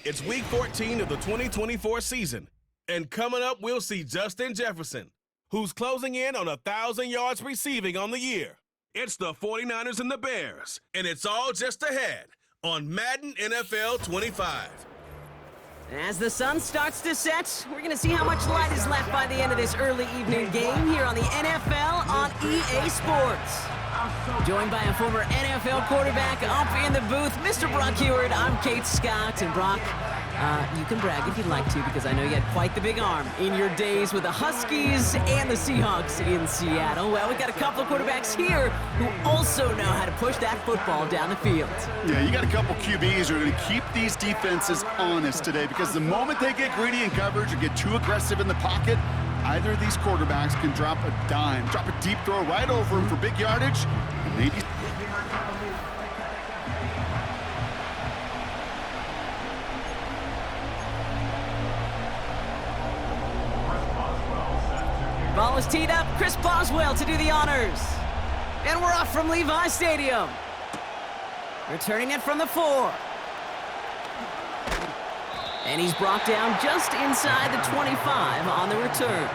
It's Week 14 of the 2024 season. And coming up, we'll see Justin Jefferson, who's closing in on 1,000 yards receiving on the year. It's the 49ers and the Bears, and it's all just ahead on Madden NFL 25. As the sun starts to set, we're going to see how much light is left by the end of this early evening game here on the NFL on EA Sports. Joined by a former NFL quarterback up in the booth, Mr. Brock Heward. I'm Kate Scott, and Brock, you can brag if you'd like to, because I know you had quite the big arm in your days with the Huskies and the Seahawks in Seattle. Well, we got a couple of quarterbacks here who also know how to push that football down the field. Yeah, you got a couple QBs who are going to keep these defenses honest today, because the moment they get greedy in coverage or get too aggressive in the pocket, either of these quarterbacks can drop a dime, drop a deep throw right over them for big yardage, and maybe... Ball is teed up. Chris Boswell to do the honors. And we're off from Levi Stadium. Returning it from the 4. And he's brought down just inside the 25 on the return.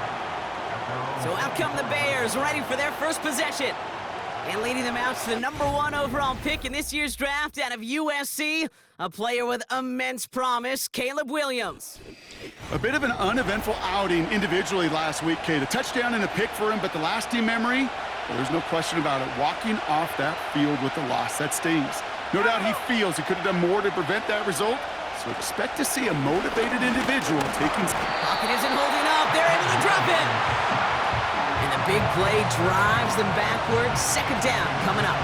So out come the Bears, ready for their first possession. And leading them out to the #1 overall pick in this year's draft out of USC, a player with immense promise, Caleb Williams. A bit of an uneventful outing individually last week, Kate. A touchdown and a pick for him, but the lasting memory, well, there's no question about it. Walking off that field with a loss, that stings. No doubt he feels he could have done more to prevent that result, so expect to see a motivated individual taking... Pocket isn't holding up. They're able to drop it. And the big play drives them backwards. Second down coming up.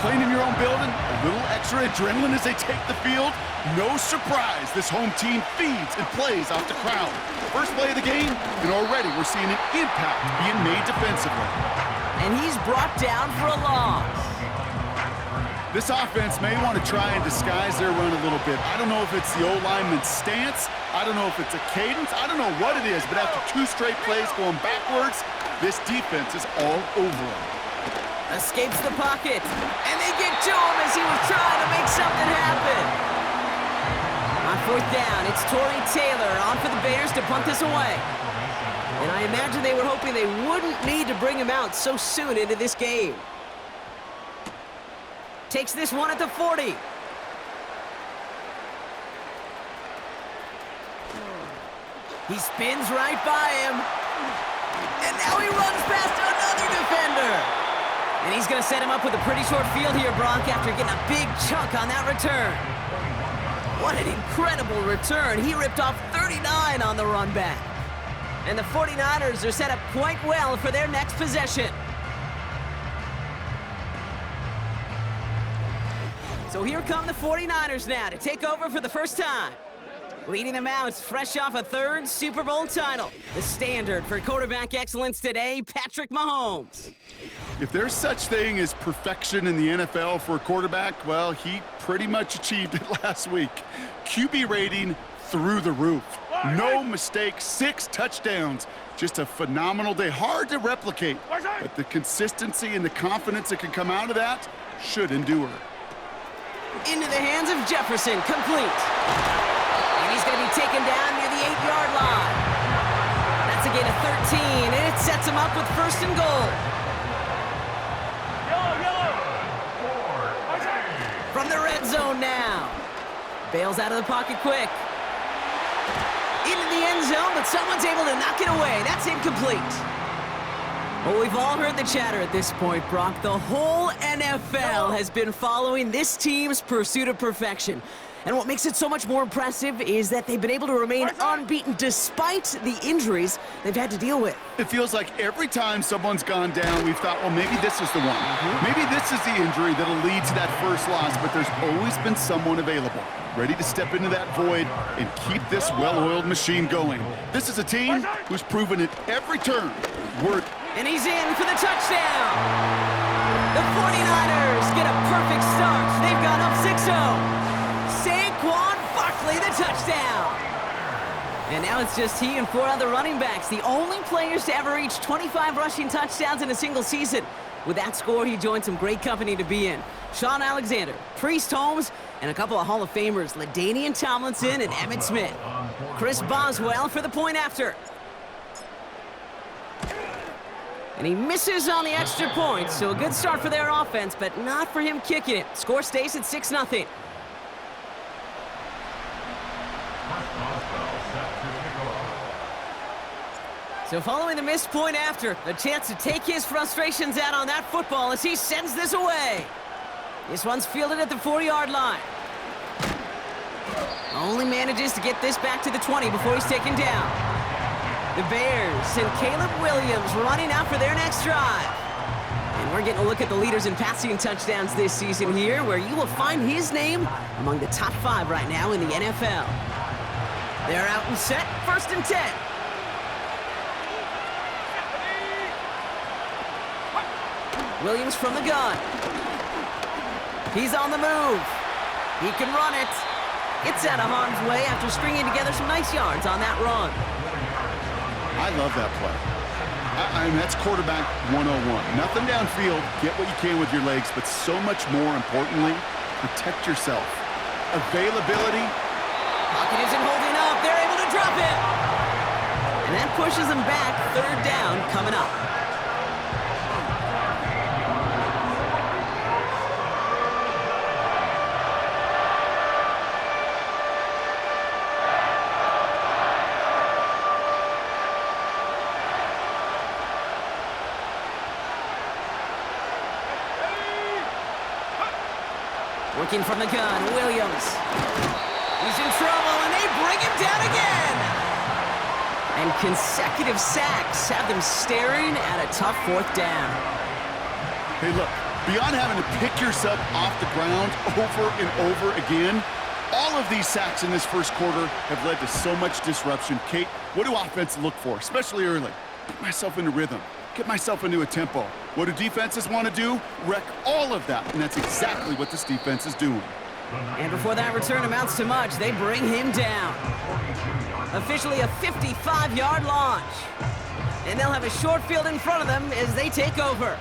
Playing in your own building, a little extra adrenaline as they take the field. No surprise, this home team feeds and plays off the crowd. First play of the game, and already we're seeing an impact being made defensively. And he's brought down for a loss. This offense may want to try and disguise their run a little bit. I don't know if it's the O-lineman's stance. I don't know if it's a cadence. I don't know what it is, but after 2 straight plays going backwards, this defense is all over him. Escapes the pocket, and they get to him as he was trying to make something happen. On 4th down, it's Torrey Taylor on for the Bears to punt this away. And I imagine they were hoping they wouldn't need to bring him out so soon into this game. Takes this one at the 40. He spins right by him. And now he runs past another defender. And he's going to set him up with a pretty short field here, Brock, after getting a big chunk on that return. What an incredible return. He ripped off 39 on the run back. And the 49ers are set up quite well for their next possession. So here come the 49ers now to take over for the first time. Leading them out, fresh off a 3rd Super Bowl title. The standard for quarterback excellence today, Patrick Mahomes. If there's such thing as perfection in the NFL for a quarterback, well, he pretty much achieved it last week. QB rating through the roof. No mistakes, 6 touchdowns. Just a phenomenal day. Hard to replicate, but the consistency and the confidence that can come out of that should endure. Into the hands of Jefferson, complete. And he's going to be taken down near the 8-yard line. That's a gain of 13, and it sets him up with 1st and goal. From the red zone now. Bails out of the pocket quick. Into the end zone, but someone's able to knock it away. That's incomplete. Well, we've all heard the chatter at this point, Brock. The whole NFL has been following this team's pursuit of perfection. And what makes it so much more impressive is that they've been able to remain unbeaten despite the injuries they've had to deal with. It feels like every time someone's gone down, we've thought, well, maybe this is the one. Maybe this is the injury that'll lead to that first loss, but there's always been someone available, ready to step into that void and keep this well-oiled machine going. This is a team who's proven it every turn. And he's in for the touchdown. The 49ers get a perfect start. They've gone up 6-0. Saquon Barkley, the touchdown. And now it's just he and 4 other running backs, the only players to ever reach 25 rushing touchdowns in a single season. With that score, he joined some great company to be in. Sean Alexander, Priest Holmes, and a couple of Hall of Famers, LaDainian Tomlinson and Emmitt Smith. Chris Boswell for the point after. And he misses on the extra point, so a good start for their offense, but not for him kicking it. Score stays at 6-0. So following the missed point after, a chance to take his frustrations out on that football as he sends this away. This one's fielded at the 4-yard line. Only manages to get this back to the 20 before he's taken down. The Bears send Caleb Williams running out for their next drive. And we're getting a look at the leaders in passing touchdowns this season here, where you will find his name among the top 5 right now in the NFL. They're out and set, 1st and 10. Williams from the gun. He's on the move. He can run it. It's out of harm's way after stringing together some nice yards on that run. I love that play. I mean, that's quarterback 101. Nothing downfield, get what you can with your legs, but so much more importantly, protect yourself. Availability. Pocket isn't holding up. They're able to drop it. And that pushes them back. 3rd down coming up. Working from the gun, Williams. He's in trouble, and they bring him down again. And consecutive sacks have them staring at a tough 4th down. Hey, look, beyond having to pick yourself off the ground over and over again, all of these sacks in this first quarter have led to so much disruption. Kate, what do offense look for, especially early? Get myself into rhythm. Get myself into a tempo. What do defenses want to do? Wreck all of that, and that's exactly what this defense is doing. And before that return amounts to much, they bring him down. Officially a 55-yard launch. And they'll have a short field in front of them as they take over.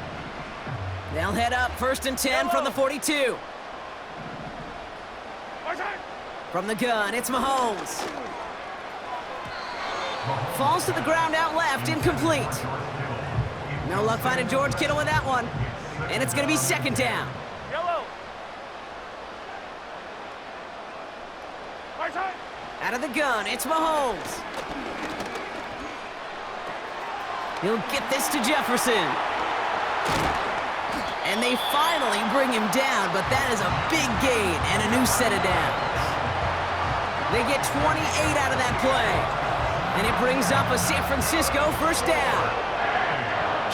They'll head up 1st and 10 from the 42. From the gun, it's Mahomes. Falls to the ground out left, incomplete. No luck finding George Kittle with that one. And it's going to be 2nd down. Out of the gun, it's Mahomes. He'll get this to Jefferson. And they finally bring him down, but that is a big gain and a new set of downs. They get 28 out of that play. And it brings up a San Francisco 1st down.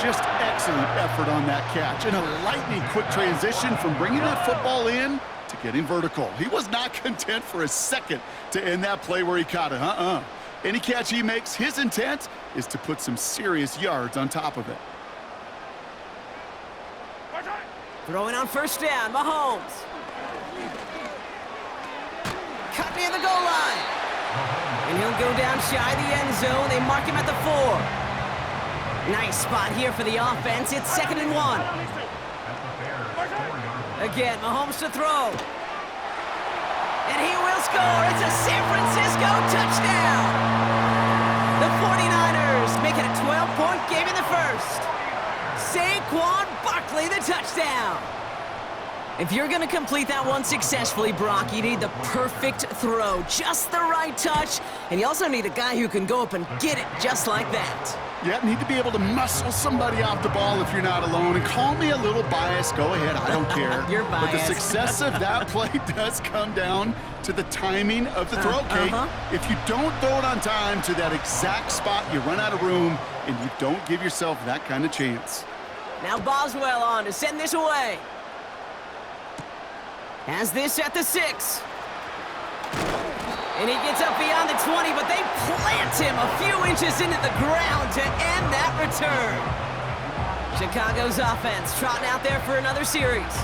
Just excellent effort on that catch, and a lightning quick transition from bringing that football in to getting vertical. He was not content for a second to end that play where he caught it. Any catch he makes, his intent is to put some serious yards on top of it. Throwing on 1st down, Mahomes. Cut near the goal line. And he'll go down shy of the end zone. They mark him at the 4. Nice spot here for the offense. It's 2nd and 1. Again, Mahomes to throw. And he will score. It's a San Francisco touchdown. The 49ers make it a 12-point game in the 1st. Saquon Barkley, the touchdown. If you're going to complete that one successfully, Brock, you need the perfect throw, just the right touch, and you also need a guy who can go up and get it just like that. Yeah, need to be able to muscle somebody off the ball if you're not alone. And call me a little biased. Go ahead, I don't care. You're biased. But the success of that play does come down to the timing of the throw, Kate. If you don't throw it on time to that exact spot, you run out of room, and you don't give yourself that kind of chance. Now Boswell on to send this away. Has this at the 6. And he gets up beyond the 20, but they plant him a few inches into the ground to end that return. Chicago's offense trotting out there for another series.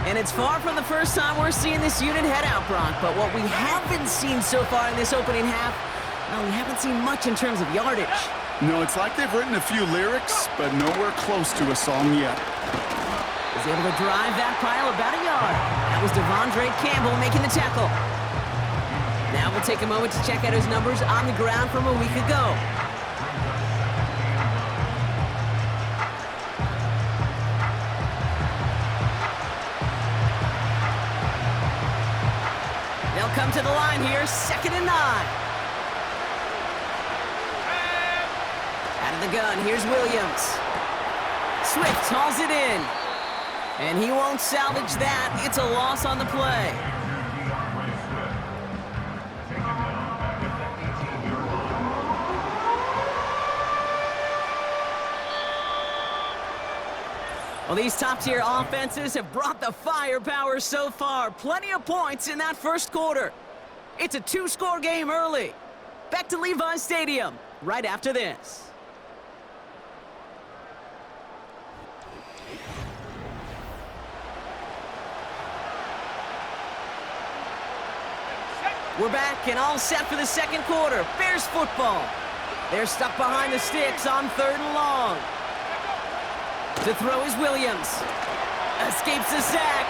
And it's far from the first time we're seeing this unit head out, Brock, but what we haven't seen so far in this opening half, well, we haven't seen much in terms of yardage. No, it's like they've written a few lyrics, but nowhere close to a song yet. He's able to drive that pile about a yard. That was Devondre Campbell making the tackle. Now we'll take a moment to check out his numbers on the ground from a week ago. They'll come to the line here, 2nd and 9. Out of the gun, here's Williams. Swift hauls it in. And he won't salvage that. It's a loss on the play. Well, these top-tier offenses have brought the firepower so far. Plenty of points in that first quarter. It's a 2-score game early. Back to Levi's Stadium right after this. We're back and all set for the second quarter. Bears football. They're stuck behind the sticks on 3rd and long. To throw is Williams. Escapes the sack.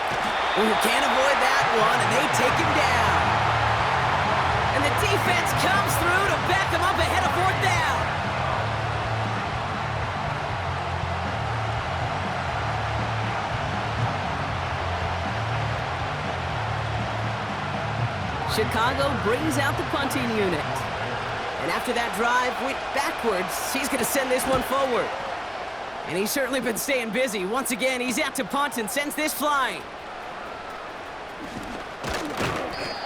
Ooh, can't avoid that one, and they take him down. And the defense comes through to back him up ahead of 4th down. Chicago brings out the punting unit. And after that drive went backwards, he's going to send this one forward. And he's certainly been staying busy. Once again, he's out to punt and sends this flying.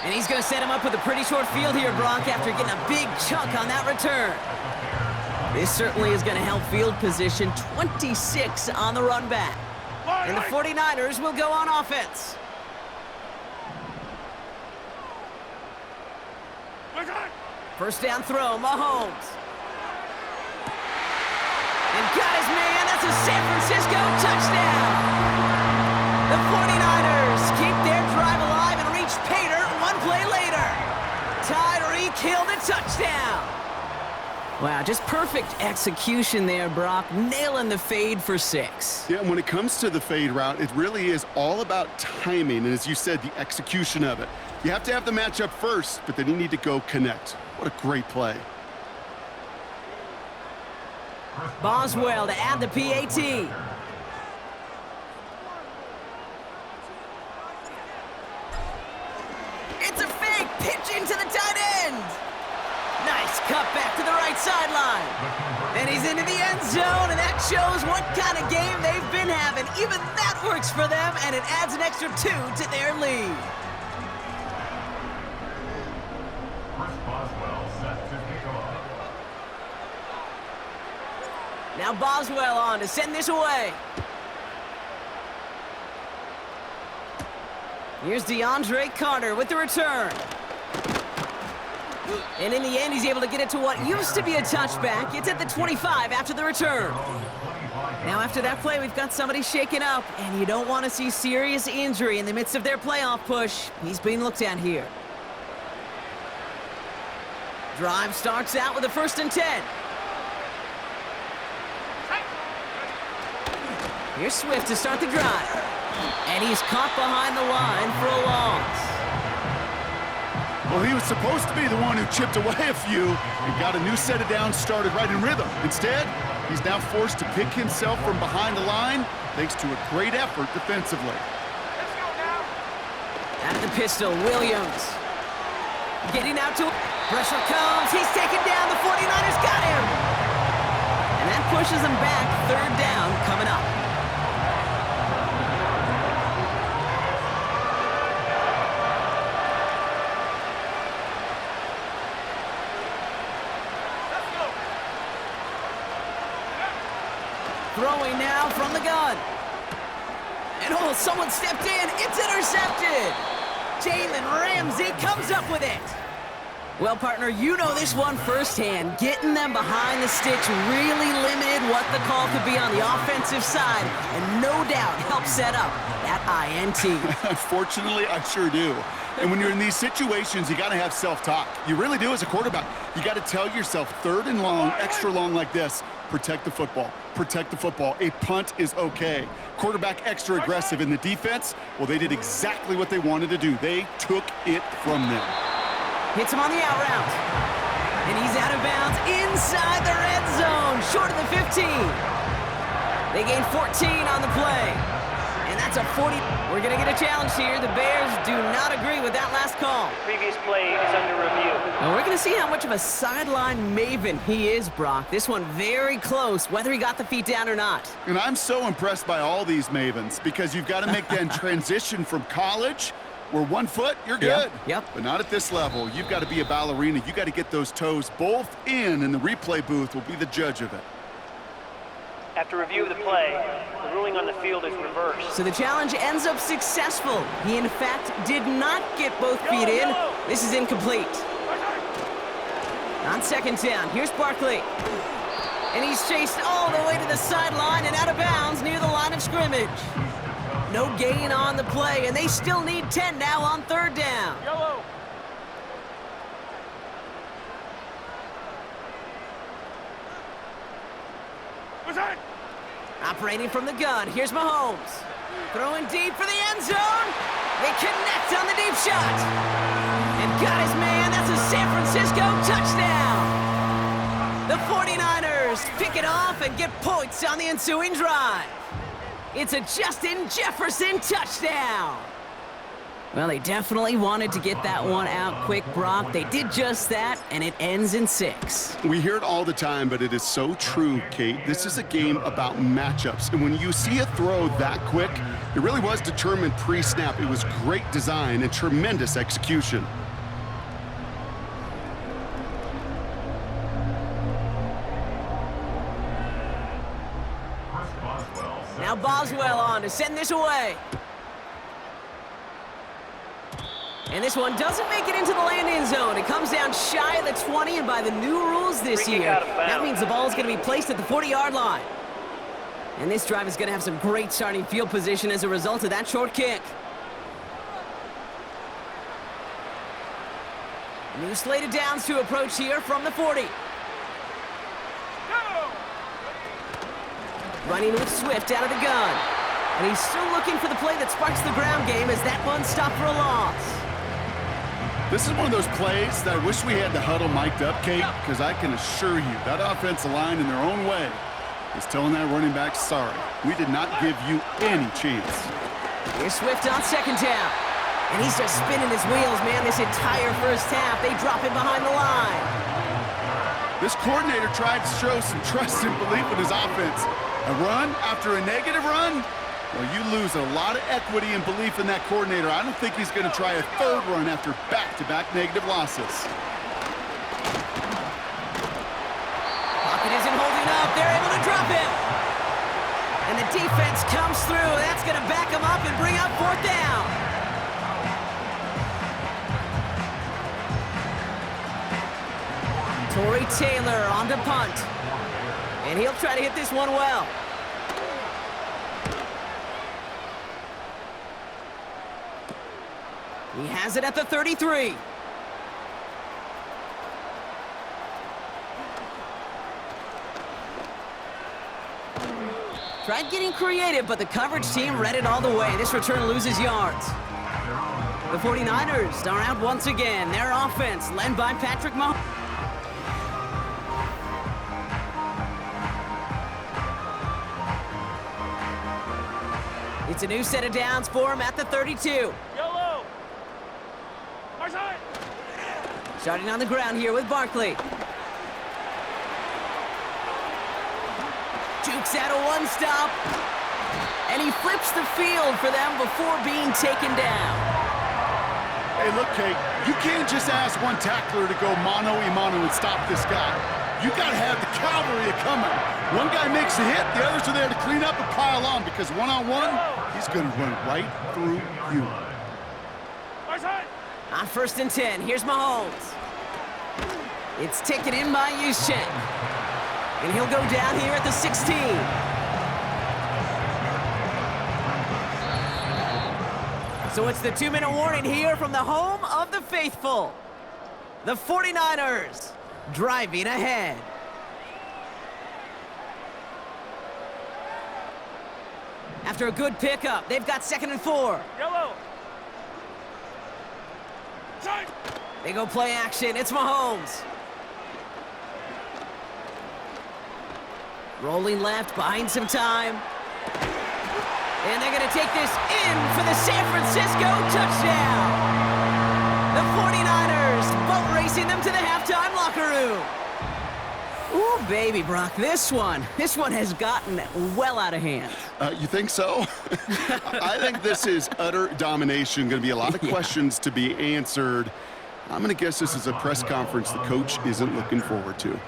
And he's going to set him up with a pretty short field here, Brock, after getting a big chunk on that return. This certainly is going to help field position. 26 on the run back. And the 49ers will go on offense. First down throw, Mahomes. And got his man, that's a San Francisco touchdown! The 49ers keep their drive alive and reach Pater 1 play later. Tyreek Hill the touchdown! Wow, just perfect execution there, Brock. Nailing the fade for 6. Yeah, and when it comes to the fade route, it really is all about timing, and as you said, the execution of it. You have to have the matchup first, but then you need to go connect. What a great play. Boswell to add the PAT. It's a fake pitch into the tight end. Nice cut back to the right sideline. And he's into the end zone, and that shows what kind of game they've been having. Even that works for them, and it adds an extra 2 to their lead. Now Boswell on to send this away. Here's DeAndre Carter with the return. And in the end, he's able to get it to what used to be a touchback. It's at the 25 after the return. Now after that play, we've got somebody shaken up, and you don't want to see serious injury in the midst of their playoff push. He's being looked at here. Drive starts out with a 1st and 10. Here's Swift to start the drive. And he's caught behind the line for a loss. Well, he was supposed to be the one who chipped away a few and got a new set of downs started right in rhythm. Instead, he's now forced to pick himself from behind the line thanks to a great effort defensively. Out of the pistol, Williams. Getting out to pressure comes. He's taken down. The 49ers got him. And that pushes him back. 3rd down coming up. Throwing now from the gun. And oh, someone stepped in. It's intercepted. Jalen Ramsey comes up with it. Well, partner, you know this one firsthand. Getting them behind the sticks really limited what the call could be on the offensive side, and no doubt helped set up that INT. Unfortunately, I sure do. And when you're in these situations, you got to have self-talk. You really do as a quarterback. You got to tell yourself, 3rd and long, extra long like this, protect the football. Protect the football. A punt is okay. Quarterback extra aggressive in the defense, well, they did exactly what they wanted to do. They took it from them. Hits him on the out route. And he's out of bounds inside the red zone, short of the 15. They gain 14 on the play. And that's a 40. We're going to get a challenge here. The Bears do not agree with that last call. Previous play is under review. And we're going to see how much of a sideline maven he is, Brock. This one very close, whether he got the feet down or not. And I'm so impressed by all these mavens because you've got to make that transition from college where 1 foot, you're good. Yep. But not at this level. You've got to be a ballerina. You got to get those toes both in, and the replay booth will be the judge of it. After review of the play, the ruling on the field is reversed. So the challenge ends up successful. He, in fact, did not get both feet in. This is incomplete. On 2nd down, here's Barkley. And he's chased all the way to the sideline and out of bounds near the line of scrimmage. No gain on the play, and they still need 10 now on 3rd down. Yellow. Operating from the gun, here's Mahomes. Throwing deep for the end zone. They connect on the deep shot. And got his man, that's a San Francisco touchdown. The 49ers pick it off and get points on the ensuing drive. It's a Justin Jefferson touchdown. Well, they definitely wanted to get that one out quick, Brock. They did just that, and it ends in 6. We hear it all the time, but it is so true, Kate. This is a game about matchups. And when you see a throw that quick, it really was determined pre-snap. It was great design and tremendous execution. Now Boswell on to send this away. And this one doesn't make it into the landing zone. It comes down shy of the 20, and by the new rules this year, that means the ball is going to be placed at the 40-yard line. And this drive is going to have some great starting field position as a result of that short kick. New slated downs to approach here from the 40. Running with Swift out of the gun. And he's still looking for the play that sparks the ground game as that one stopped for a loss. This is one of those plays that I wish we had the huddle mic'd up, Kate, because I can assure you that offensive line in their own way is telling that running back, sorry, we did not give you any chance. Here's Swift on 2nd down. And he's just spinning his wheels, man, this entire first half. They drop him behind the line. This coordinator tried to show some trust and belief in his offense. A run after a negative run? Well, you lose a lot of equity and belief in that coordinator. I don't think he's going to try a 3rd run after back-to-back negative losses. Pocket isn't holding up. They're able to drop him. And the defense comes through. That's going to back him up and bring up 4th down. Torrey Taylor on the punt. And he'll try to hit this one well. He has it at the 33. Tried getting creative, but the coverage team read it all the way. This return loses yards. The 49ers are out once again. Their offense led by Patrick Mahomes. It's a new set of downs for him at the 32. Yellow. Starting on the ground here with Barkley. Jukes out a one stop. And he flips the field for them before being taken down. Hey, look, Kate, you can't just ask one tackler to go mano-a-mano and stop this guy. You got to have the cavalry coming. One guy makes a hit, the others are there to clean up and pile on because one-on-one, he's going to run right through you. On 1st and 10, here's Mahomes. It's taken in by Juszczyk. And he'll go down here at the 16. So it's the 2-minute warning here from the home of the faithful. The 49ers driving ahead. After a good pickup, they've got 2nd and 4. Yellow. They go play action. It's Mahomes. Rolling left, buying some time. And they're going to take this in for the San Francisco touchdown. The 49ers boat racing them to the halftime locker room. Ooh, baby, Brock, this one has gotten well out of hand. You think so? I think this is utter domination. Going to be a lot of questions to be answered. I'm going to guess this is a press conference the coach isn't looking forward to.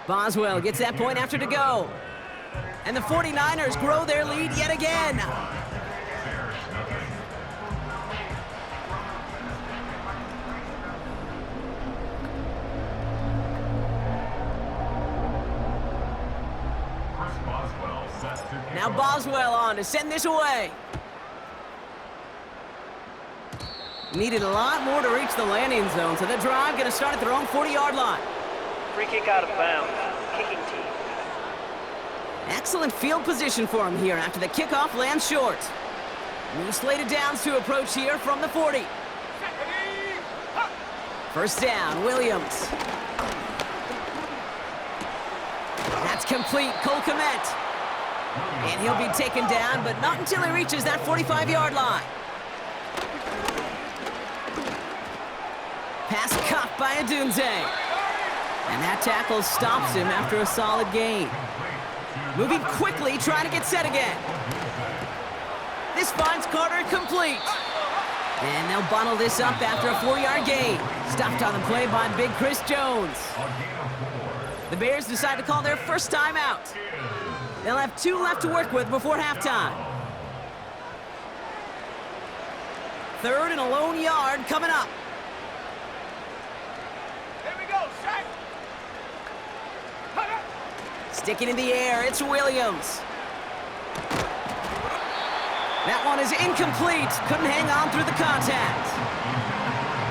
Boswell gets that point after to go. And the 49ers grow their lead yet again. Now Boswell on to send this away. Needed a lot more to reach the landing zone, so the drive going to start at their own 40-yard line. Free kick out of bounds. Kicking team. Excellent field position for him here after the kickoff lands short. New slated downs to approach here from the 40. First down, Williams. That's complete, Cole Kmet. And he'll be taken down, but not until he reaches that 45-yard line. Pass caught by Adunze. And that tackle stops him after a solid gain. Moving quickly, trying to get set again. This finds Carter complete. And they'll bundle this up after a 4-yard gain. Stopped on the play by Big Chris Jones. The Bears decide to call their first timeout. They'll have 2 left to work with before halftime. 3rd and a lone yard coming up. Here we go, Shaq. Sticking in the air, it's Williams. That one is incomplete. Couldn't hang on through the contact.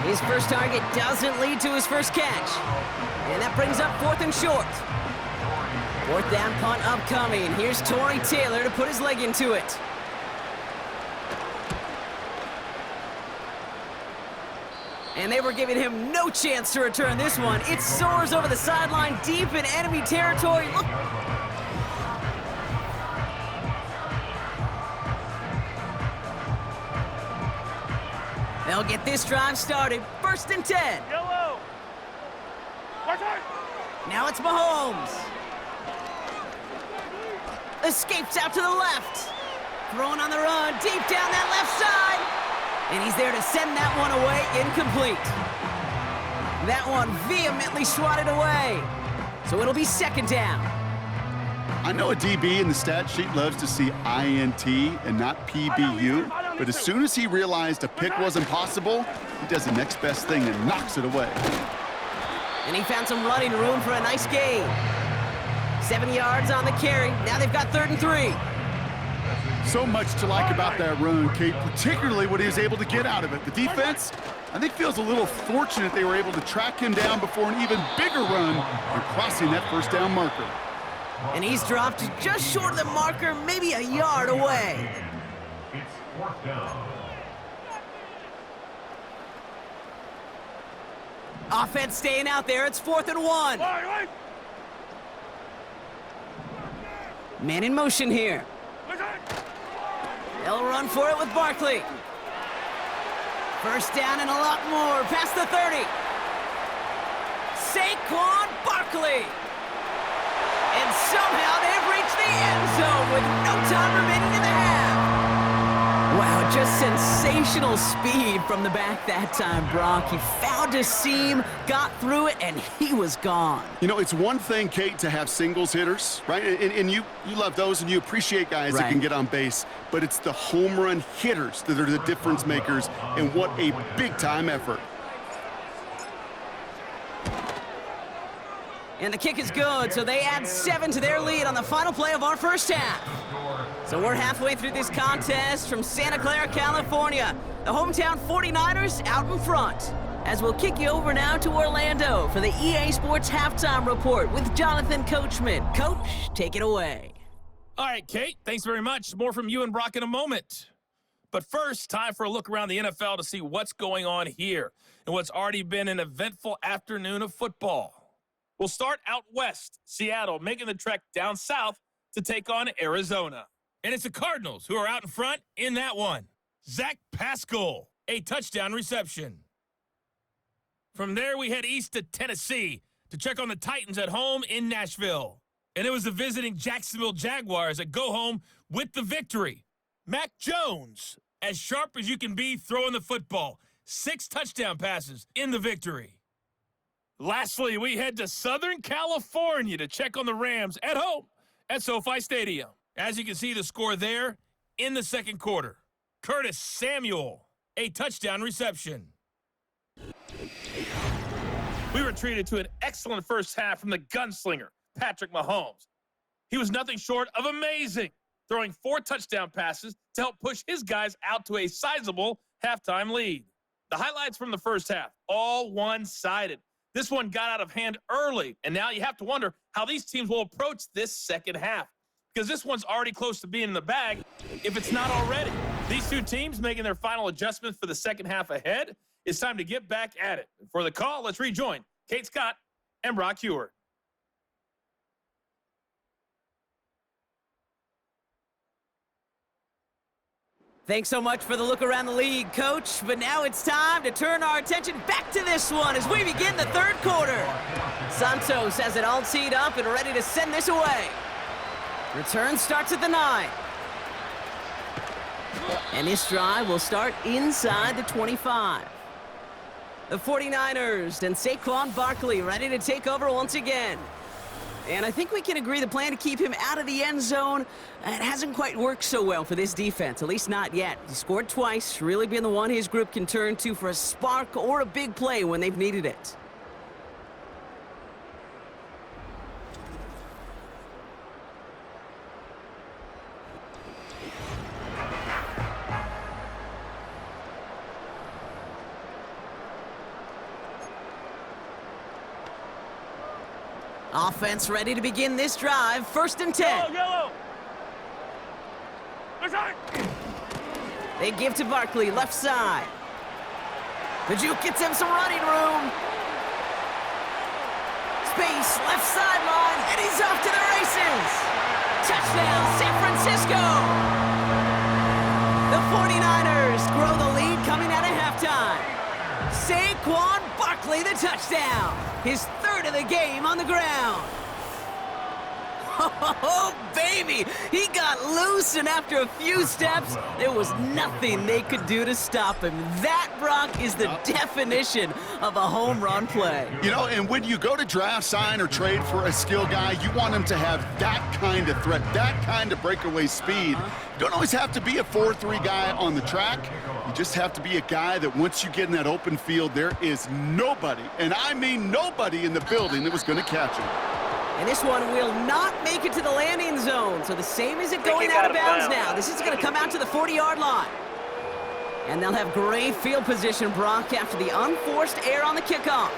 His first target doesn't lead to his first catch. And that brings up 4th and short. 4th down punt upcoming. Here's Torrey Taylor to put his leg into it. And they were giving him no chance to return this one. It soars over the sideline deep in enemy territory. Look. They'll get this drive started. 1st and 10. Yellow. Now it's Mahomes. Escapes out to the left. Throwing on the run, deep down that left side. And he's there to send that one away, incomplete. That one vehemently swatted away. So it'll be 2nd down. I know a DB in the stat sheet loves to see INT and not PBU, but as soon as he realized a pick wasn't possible, he does the next best thing and knocks it away. And he found some running room for a nice gain. 7 yards on the carry. Now they've got 3rd and 3. So much to like about that run, Kate, particularly what he was able to get out of it. The defense, I think, feels a little fortunate they were able to track him down before an even bigger run and crossing that 1st down marker. And he's dropped just short of the marker, maybe a yard away. It's 4th down. Offense staying out there. It's 4th and 1. Man in motion here. They'll run for it with Barkley. First down and a lot more. Past the 30. Saquon Barkley. And somehow they've reached the end zone with no time remaining in the half. Wow, just sensational speed from the back that time, Brock. He found a seam, got through it, and he was gone. You know, it's one thing, Kate, to have singles hitters, right? And you love those and you appreciate guys that can get on base. But it's the home run hitters that are the difference makers, and what a big-time effort. And the kick is good, so they add 7 to their lead on the final play of our first half. So we're halfway through this contest from Santa Clara, California. The hometown 49ers out in front. As we'll kick you over now to Orlando for the EA Sports Halftime Report with Jonathan Coachman. Coach, take it away. All right, Kate, thanks very much. More from you and Brock in a moment. But first, time for a look around the NFL to see what's going on here and what's already been an eventful afternoon of football. We'll start out west, Seattle making the trek down south to take on Arizona. And it's the Cardinals who are out in front in that one. Zach Pascal, a touchdown reception. From there, we head east to Tennessee to check on the Titans at home in Nashville. And it was the visiting Jacksonville Jaguars that go home with the victory. Mac Jones, as sharp as you can be throwing the football. 6 touchdown passes in the victory. Lastly, we head to Southern California to check on the Rams at home at SoFi Stadium. As you can see the score there in the second quarter. Curtis Samuel, a touchdown reception. We were treated to an excellent first half from the gunslinger, Patrick Mahomes. He was nothing short of amazing, throwing 4 touchdown passes to help push his guys out to a sizable halftime lead. The highlights from the first half, all one-sided. This one got out of hand early, and now you have to wonder how these teams will approach this second half, because this one's already close to being in the bag, if it's not already. These two teams making their final adjustments for the second half ahead. It's time to get back at it. For the call, let's rejoin Kate Scott and Brock Heward. Thanks so much for the look around the league, Coach. But now it's time to turn our attention back to this one as we begin the third quarter. Santos has it all teed up and ready to send this away. Return starts at the 9. And this drive will start inside the 25. The 49ers and Saquon Barkley ready to take over once again. And I think we can agree the plan to keep him out of the end zone, it hasn't quite worked so well for this defense, at least not yet. He scored twice, really been the one his group can turn to for a spark or a big play when they've needed it. Offense ready to begin this drive. 1st and 10. Yellow. They give to Barkley, left side. The Juke gets him some running room. Space, left sideline, and he's off to the races. Touchdown, San Francisco. The 49ers grow the lead coming out of halftime. Saquon Barkley, the touchdown. His 3rd of the game on the ground. Oh, baby! He got loose, and after a few steps, there was nothing they could do to stop him. That, Brock, is the definition of a home run play. You know, and when you go to draft, sign, or trade for a skill guy, you want him to have that kind of threat, that kind of breakaway speed. You don't always have to be a 4-3 guy on the track. You just have to be a guy that once you get in that open field, there is nobody, and I mean nobody in the building that was going to catch him. And this one will not make it to the landing zone. So the same as it going out of bounds now. This is going to come out to the 40-yard line. And they'll have great field position, Brock, after the unforced error on the kickoff.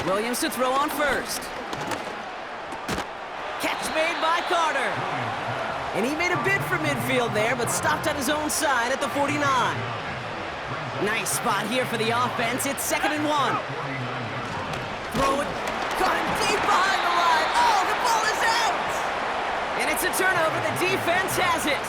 Williams to throw on first. Catch made by Carter. And he made a bid for midfield there, but stopped on his own side at the 49. Nice spot here for the offense. It's 2nd and 1. Throw it. Caught him deep behind the line. Oh, the ball is out. And it's a turnover. The defense has it.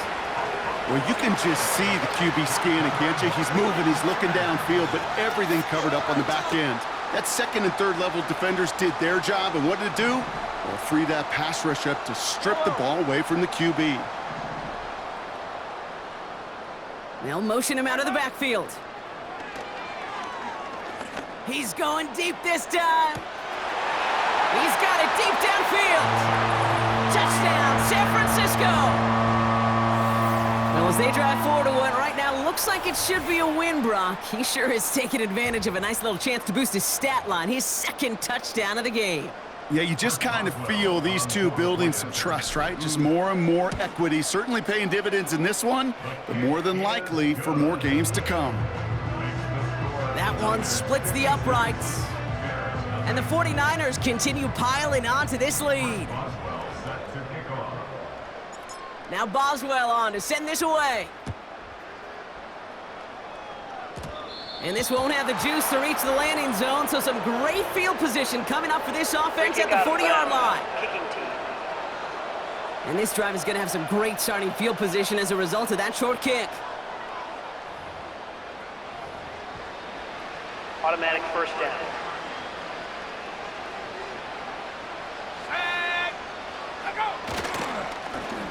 Well, you can just see the QB scanning, can't you? He's moving, he's looking downfield, but everything covered up on the back end. That 2nd and 3rd level defenders did their job, and what did it do? Well, free that pass rush up to strip the ball away from the QB. They'll motion him out of the backfield. He's going deep this time. He's got it deep downfield. Touchdown, San Francisco. Well, As they drive forward to what right now looks like it should be a win, Brock. He sure has taken advantage of a nice little chance to boost his stat line. His second touchdown of the game. Yeah, you just kind of feel these two building some trust, right? Just more and more equity, certainly paying dividends in this one, but more than likely for more games to come. That one splits the uprights. And the 49ers continue piling onto this lead. Now Boswell on to send this away. And this won't have the juice to reach the landing zone, so some great field position coming up for this offense at the 40-yard line. Kicking team. And this drive is going to have some great starting field position as a result of that short kick. Automatic first down.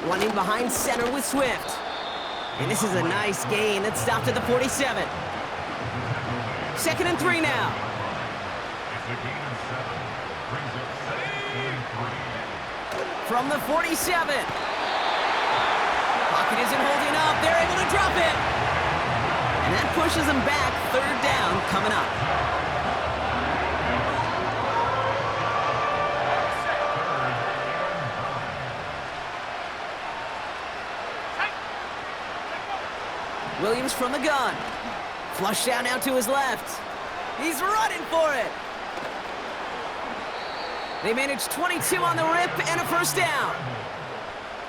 One in behind center with Swift. And this is a nice gain that stopped at the 47. 2nd and 3 now. From the 47. Pocket isn't holding up. They're able to drop it. And that pushes them back. 3rd down coming up. Williams from the gun. Flush down out to his left. He's running for it. They managed 22 on the rip and a first down.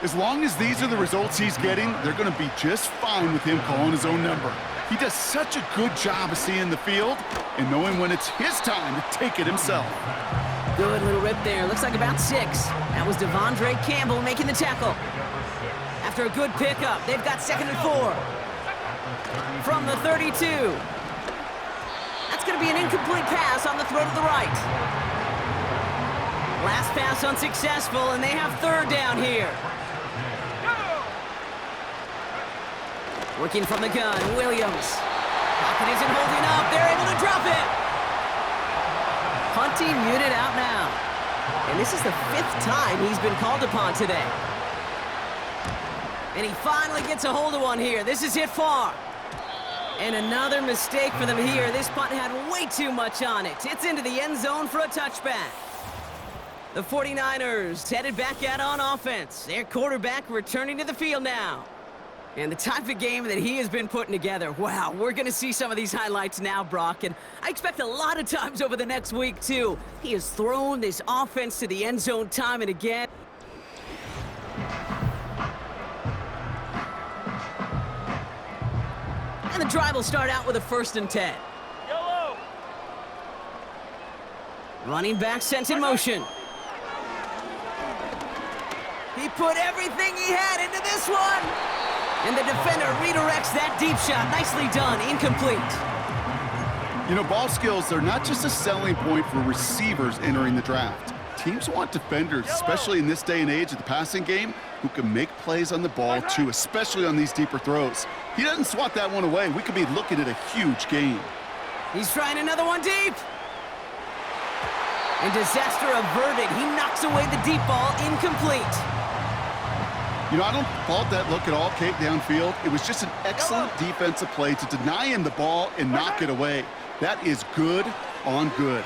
As long as these are the results he's getting, they're going to be just fine with him calling his own number. He does such a good job of seeing the field and knowing when it's his time to take it himself. Good little rip there. Looks like about 6. That was Devondre Campbell making the tackle. After a good pickup, they've got 2nd and 4. From the 32. That's going to be an incomplete pass on the throw to the right. Last pass unsuccessful, and they have 3rd down here. Working from the gun, Williams. Pocket isn't holding up. They're able to drop it. Punting unit out now. And this is the 5th time he's been called upon today. And he finally gets a hold of one here. This is hit far. And another mistake for them here. This punt had way too much on it. It's into the end zone for a touchback. The 49ers headed back out on offense. Their quarterback returning to the field now. And the type of game that he has been putting together, wow, we're going to see some of these highlights now, Brock, and I expect a lot of times over the next week, too. He has thrown this offense to the end zone time and again. And the drive will start out with a 1st and 10. Yellow. Running back sent in motion. He put everything he had into this one. And the defender redirects that deep shot. Nicely done. Incomplete. You know, ball skills are not just a selling point for receivers entering the draft. Teams want defenders, especially in this day and age of the passing game, who can make plays on the ball, too, especially on these deeper throws. He doesn't swat that one away. We could be looking at a huge gain. He's trying another one deep. And disaster averted. He knocks away the deep ball. Incomplete. You know, I don't fault that look at all, Kate, downfield. It was just an excellent defensive play to deny him the ball and knock it away. That is good on good.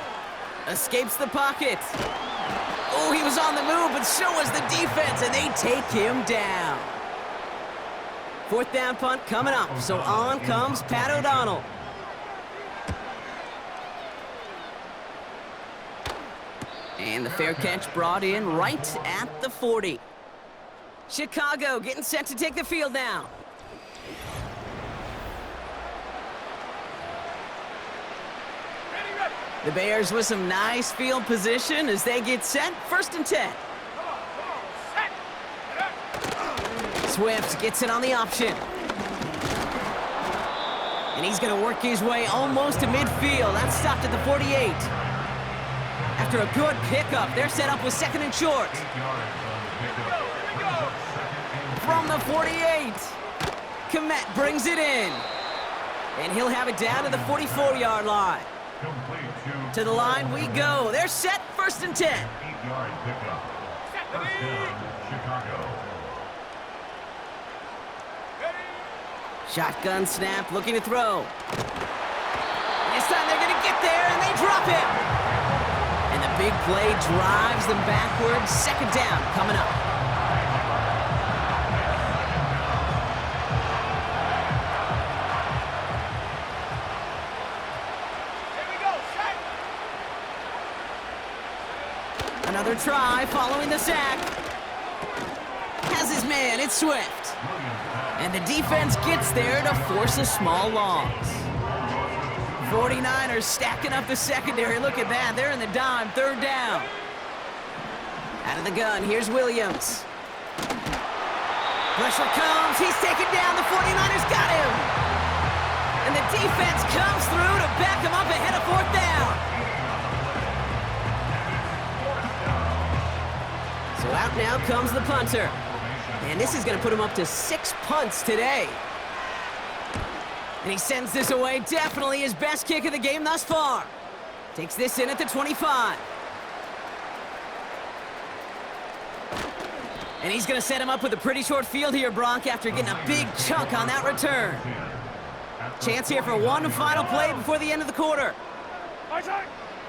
Escapes the pocket. Oh, he was on the move, but so was the defense, and they take him down. 4th down punt coming up, so on comes Pat O'Donnell. And the fair catch brought in right at the 40. Chicago getting set to take the field now. The Bears with some nice field position as they get set. 1st and 10. Swift gets it on the option. And he's going to work his way almost to midfield. That's stopped at the 48. After a good pickup, they're set up with 2nd and short. From the 48. Komet brings it in. And he'll have it down to the 44-yard line. To the line we go. They're set. 1st and 10. 8-yard pickup. First down, Chicago. Shotgun snap, looking to throw. This time they're going to get there, and they drop him. And the big play drives them backwards. Second down coming up. Another try following the sack. Has his man, it's Swift. And the defense gets there to force a small loss. 49ers stacking up the secondary. Look at that. They're in the dime. Third down. Out of the gun. Here's Williams. Pressure comes. He's taken down. The 49ers got him. And the defense comes through to back him up ahead of fourth down. So out now comes the punter. And this is going to put him up to 6 punts today. And he sends this away. Definitely his best kick of the game thus far. Takes this in at the 25. And he's going to set him up with a pretty short field here, Bronk, after getting a big chunk on that return. Chance here for one final play before the end of the quarter.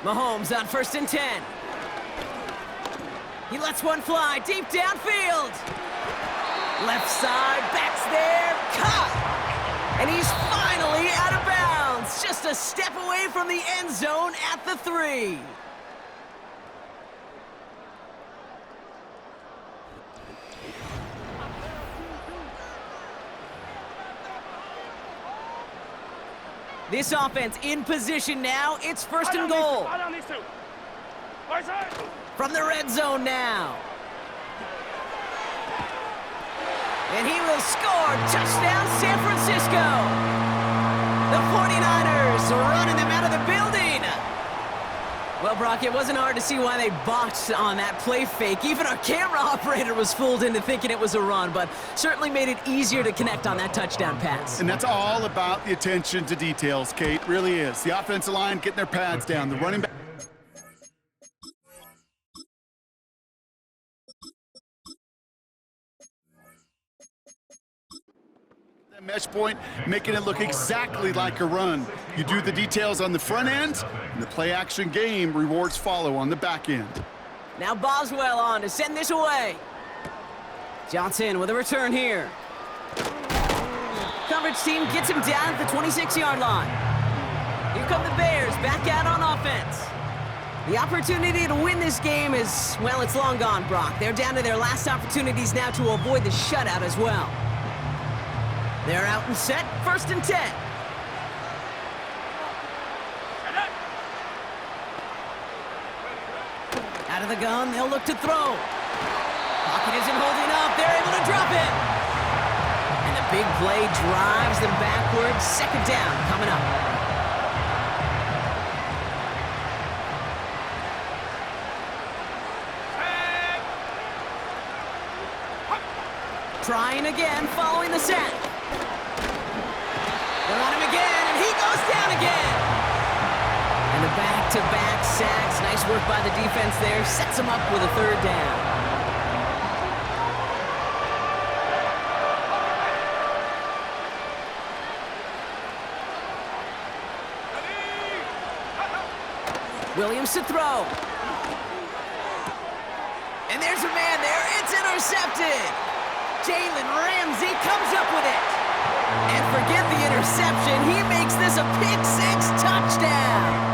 Mahomes on 1st and 10. He lets one fly deep downfield. Left side, backs there, caught! And he's finally out of bounds. Just a step away from the end zone at the 3. This offense in position now. It's 1st and goal. From the red zone now. And he will score. Touchdown, San Francisco. The 49ers running them out of the building. Well, Brock, it wasn't hard to see why they botched on that play fake. Even our camera operator was fooled into thinking it was a run, but certainly made it easier to connect on that touchdown pass. And that's all about the attention to details, Kate. Really is. The offensive line getting their pads down. The running back. Mesh point, making it look exactly like a run. You do the details on the front end, and the play-action game rewards follow on the back end. Now Boswell on to send this away. Johnson with a return here. Coverage team gets him down at the 26-yard line. Here come the Bears back out on offense. The opportunity to win this game is, well, it's long gone, Brock. They're down to their last opportunities now to avoid the shutout as well. They're out and set, 1st and 10. Out of the gun, they'll look to throw. Pocket isn't holding up, they're able to drop it. And the big play drives them backwards. 2nd down coming up. Trying again, following the sack. They're on him again, and he goes down again. And the back-to-back sacks. Nice work by the defense there. Sets him up with a 3rd down. Williams to throw. And there's a man there. It's intercepted. Jalen Ramsey comes up with it. And forget the interception. He makes this a pick-6 touchdown.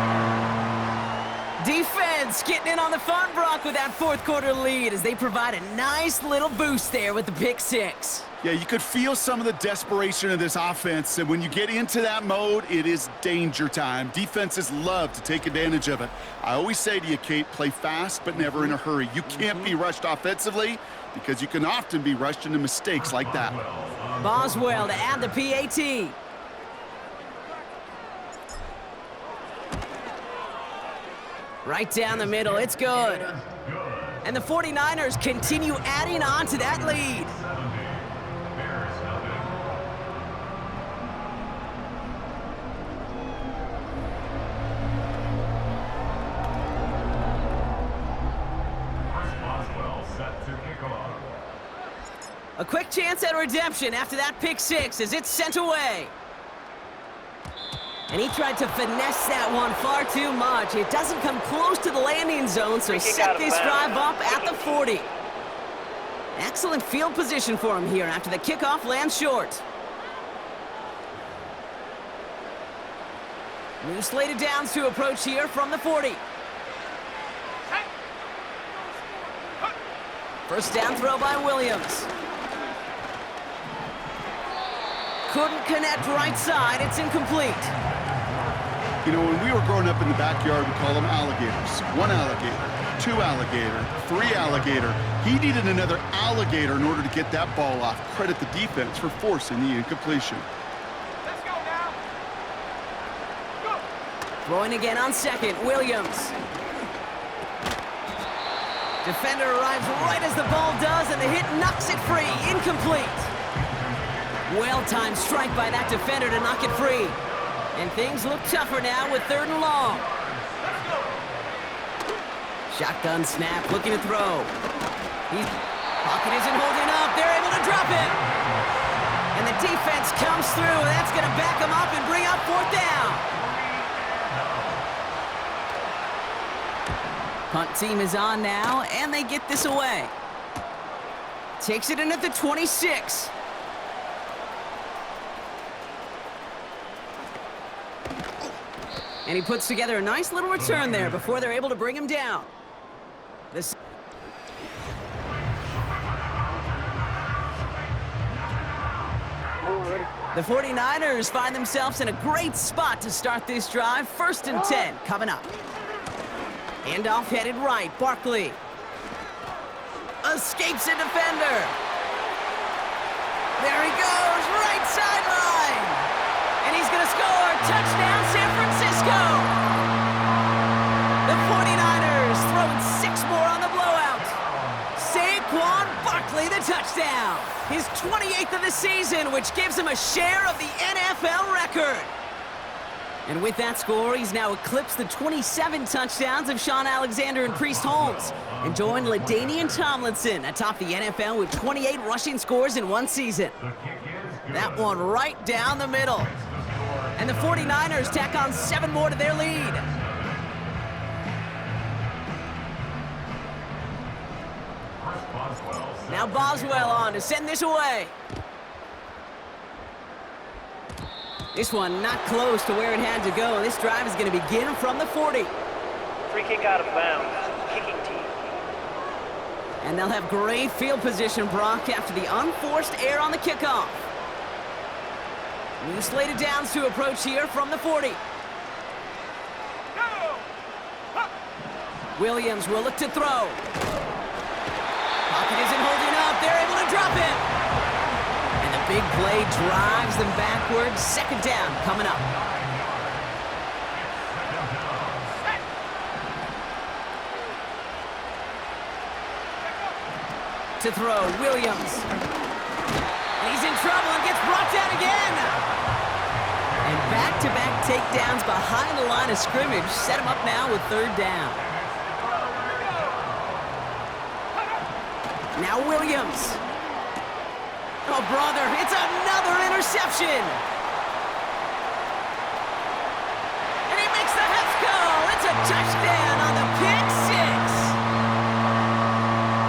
Defense getting in on the fun, Brock, with that 4th quarter lead as they provide a nice little boost there with the pick-6. Yeah, you could feel some of the desperation of this offense, and when you get into that mode, it is danger time. Defenses love to take advantage of it. I always say to you, Kate, play fast but never in a hurry. You can't be rushed offensively because you can often be rushed into mistakes like that. Boswell to add the PAT. Right down the middle, it's good. And the 49ers continue adding on to that lead. A quick chance at redemption after that pick six as it's sent away. And he tried to finesse that one far too much. It doesn't come close to the landing zone, so set this drive up at the 40. Excellent field position for him here after the kickoff lands short. New slated downs to approach here from the 40. First down throw by Williams. Couldn't connect right side. It's incomplete. You know, when we were growing up in the backyard, we call them alligators. One alligator, two alligator, three alligator. He needed another alligator in order to get that ball off. Credit the defense for forcing the incompletion. Let's go now. Go. Throwing again on second, Williams. Defender arrives right as the ball does, and the hit knocks it free. Incomplete. Well-timed strike by that defender to knock it free. And things look tougher now with 3rd and long. Shotgun snap, looking to throw. Pocket isn't holding up. They're able to drop him. And the defense comes through. That's going to back him up and bring up 4th down. Punt team is on now, and they get this away. Takes it in at the 26. And he puts together a nice little return there before they're able to bring him down. The 49ers find themselves in a great spot to start this drive. 1st and 10 coming up. Handoff headed right. Barkley escapes a defender. There he goes, right sideline. And he's going to score. Touchdown, San Francisco. The 49ers throwing 6 more on the blowout. Saquon Barkley, the touchdown. His 28th of the season, which gives him a share of the NFL record. And with that score, he's now eclipsed the 27 touchdowns of Shaun Alexander and Priest Holmes, and joined LaDainian Tomlinson atop the NFL with 28 rushing scores in one season. That one right down the middle. And the 49ers tack on 7 more to their lead. Now Boswell on to send this away. This one not close to where it had to go. This drive is going to begin from the 40. Free kick out of bounds. Kicking team. And they'll have great field position, Brock, after the unforced error on the kickoff. New slated downs to approach here from the 40. Williams will look to throw. Pocket isn't holding up. They're able to drop him. And the big play drives them backwards. 2nd down coming up. To throw, Williams. And he's in trouble and gets brought down again. And back-to-back takedowns behind the line of scrimmage set him up now with 3rd down. Now Williams. Oh, brother, it's another interception. And he makes the Hefco. It's a touchdown on the pick six.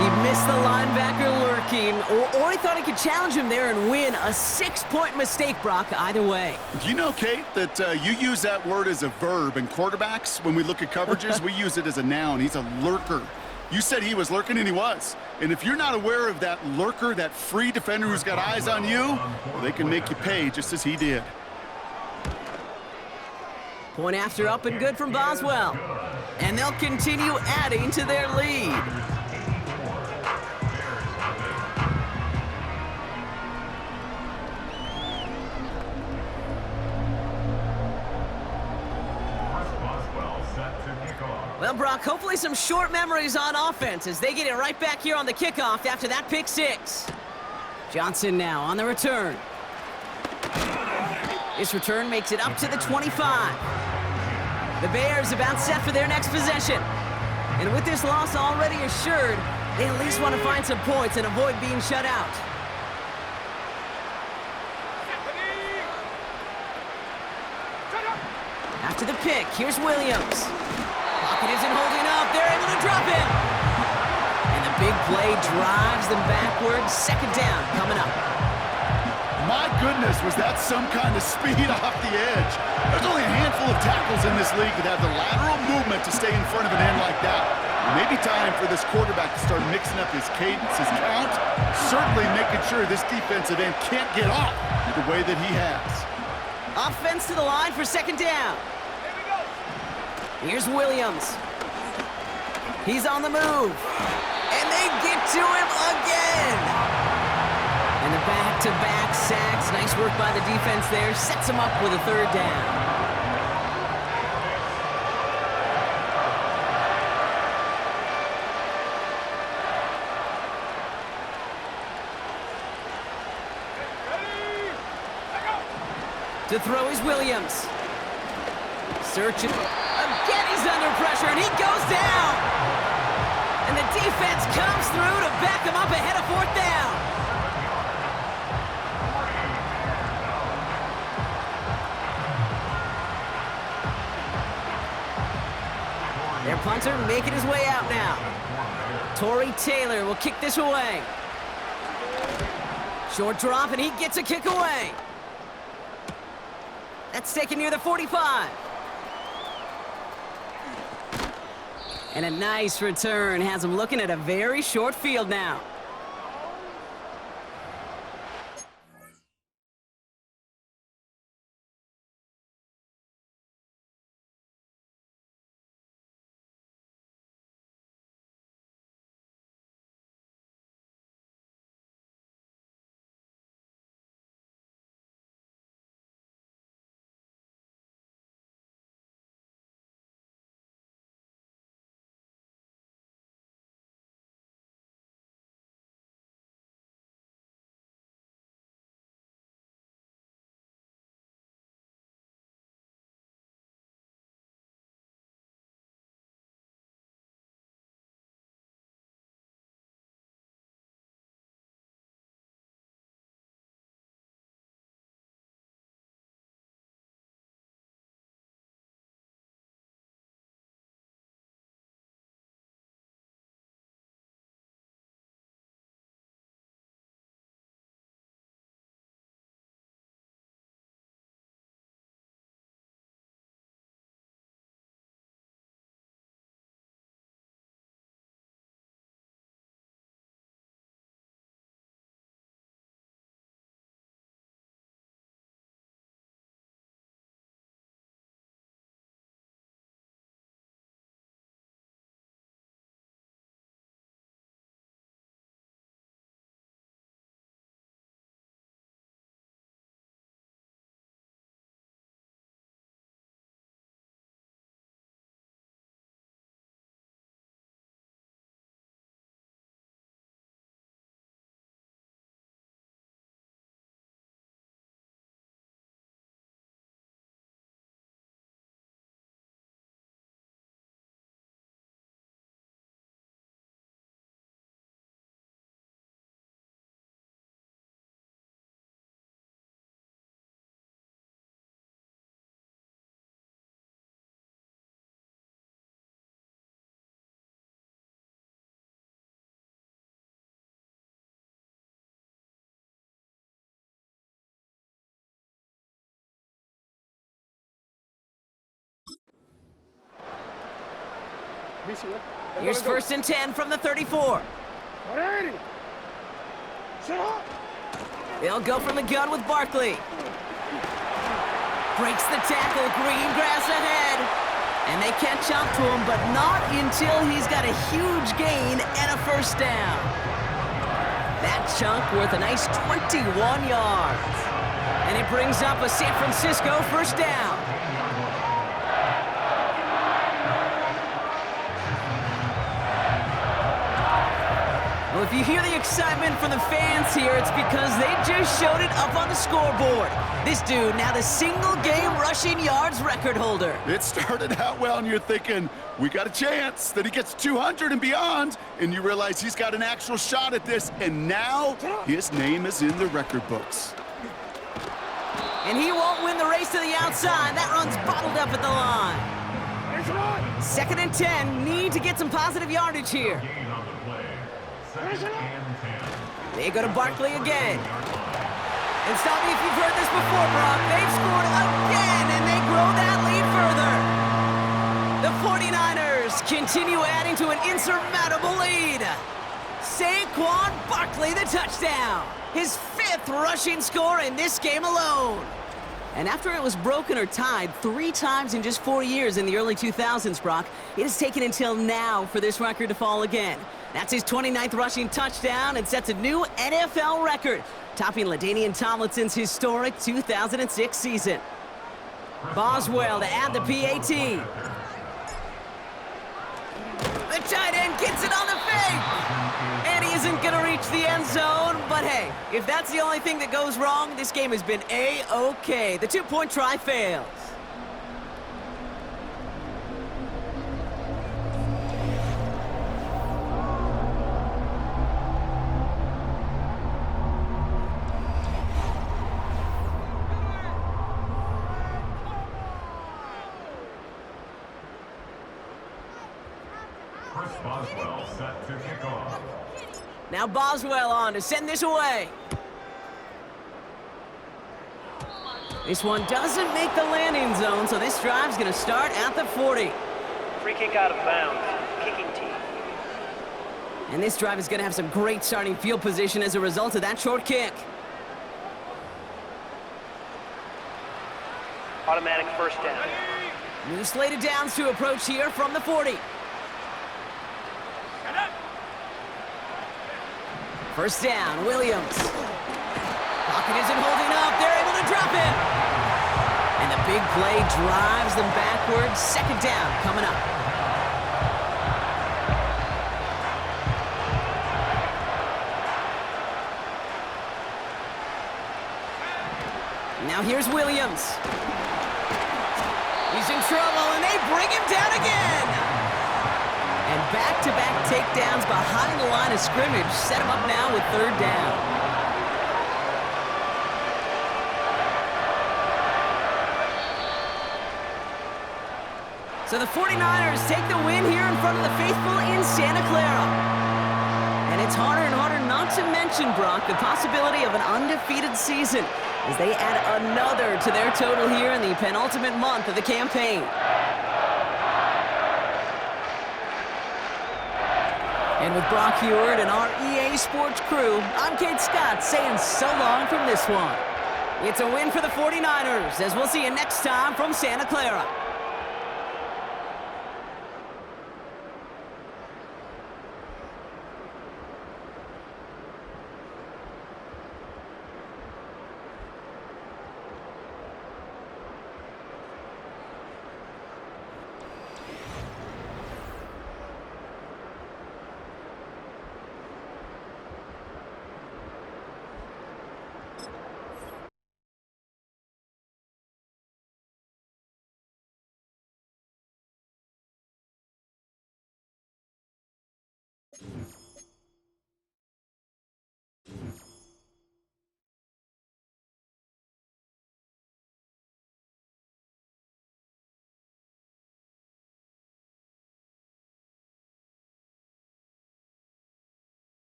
He missed the linebacker lurking, or he thought he could challenge him there and win. A 6-point mistake, Brock, either way. Do you know, Kate, that you use that word as a verb in quarterbacks? When we look at coverages, we use it as a noun. He's a lurker. You said he was lurking, and he was. And if you're not aware of that lurker, that free defender who's got eyes on you, well, they can make you pay just as he did. Point after up and good from Boswell. And they'll continue adding to their lead. Well, Brock, hopefully some short memories on offense as they get it right back here on the kickoff after that pick six. Johnson now on the return. This return makes it up to the 25. The Bears about set for their next possession. And with this loss already assured, they at least want to find some points and avoid being shut out. After the pick, here's Williams. Pocket isn't holding up. They're able to drop him. And the big play drives them backwards. Second down coming up. My goodness, was that some kind of speed off the edge? There's only a handful of tackles in this league that have the lateral movement to stay in front of an end like that. It may be time for this quarterback to start mixing up his cadence, his count, certainly making sure this defensive end can't get off the way that he has. Offense to the line for second down. Here's Williams. He's on the move. And they get to him again. And the back-to-back sacks. Nice work by the defense there. Sets him up with a third down. To throw is Williams. Searching. Again, he's under pressure, and he goes down. And the defense comes through to back him up ahead of fourth down. Their punter making his way out now. Torrey Taylor will kick this away. Short drop, and he gets a kick away. That's taken near the 45. And a nice return has him looking at a very short field now. Here's first and 10 from the 34. They'll go from the gun with Barkley. Breaks the tackle, green grass ahead. And they catch up to him, but not until he's got a huge gain and a first down. That chunk worth a nice 21 yards. And it brings up a San Francisco first down. Well, if you hear the excitement from the fans here, it's because they just showed it up on the scoreboard. This dude, now the single-game rushing yards record holder. It started out well, and you're thinking, we got a chance that he gets 200 and beyond, and you realize he's got an actual shot at this, and now his name is in the record books. And he won't win the race to the outside. That run's bottled up at the line. 2nd and 10. Need to get some positive yardage here. Gain on the play. 2nd and 10. They go to Barkley again. And stop me if you've heard this before, Brock. They've scored again, and they grow that lead further. The 49ers continue adding to an insurmountable lead. Saquon Barkley, the touchdown. His 5th rushing score in this game alone. And after it was broken or tied 3 times in just 4 years in the early 2000s, Brock, it has taken until now for this record to fall again. That's his 29th rushing touchdown and sets a new NFL record, topping LaDainian Tomlinson's historic 2006 season. Boswell to add the PAT. The tight end gets it on the fake. And he isn't going to reach the end zone. But hey, if that's the only thing that goes wrong, this game has been A-OK. The 2-point try fails. Chris Boswell set to kick off. Now Boswell on to send this away. This one doesn't make the landing zone, so this drive's going to start at the 40. Free kick out of bounds. Kicking team. And this drive is going to have some great starting field position as a result of that short kick. Automatic first down. New slated downs to approach here from the 40. First down, Williams. Pocket isn't holding up. They're able to drop it. And the big play drives them backwards. 2nd down coming up. Now here's Williams. He's in trouble, and they bring him down again. And back-to-back takedowns behind the line of scrimmage set him up now with 3rd down. So the 49ers take the win here in front of the faithful in Santa Clara. And it's harder and harder not to mention, Brock, the possibility of an undefeated season as they add another to their total here in the penultimate month of the campaign. And with Brock Heward and our EA Sports crew, I'm Kate Scott saying so long from this one. It's a win for the 49ers, as we'll see you next time from Santa Clara.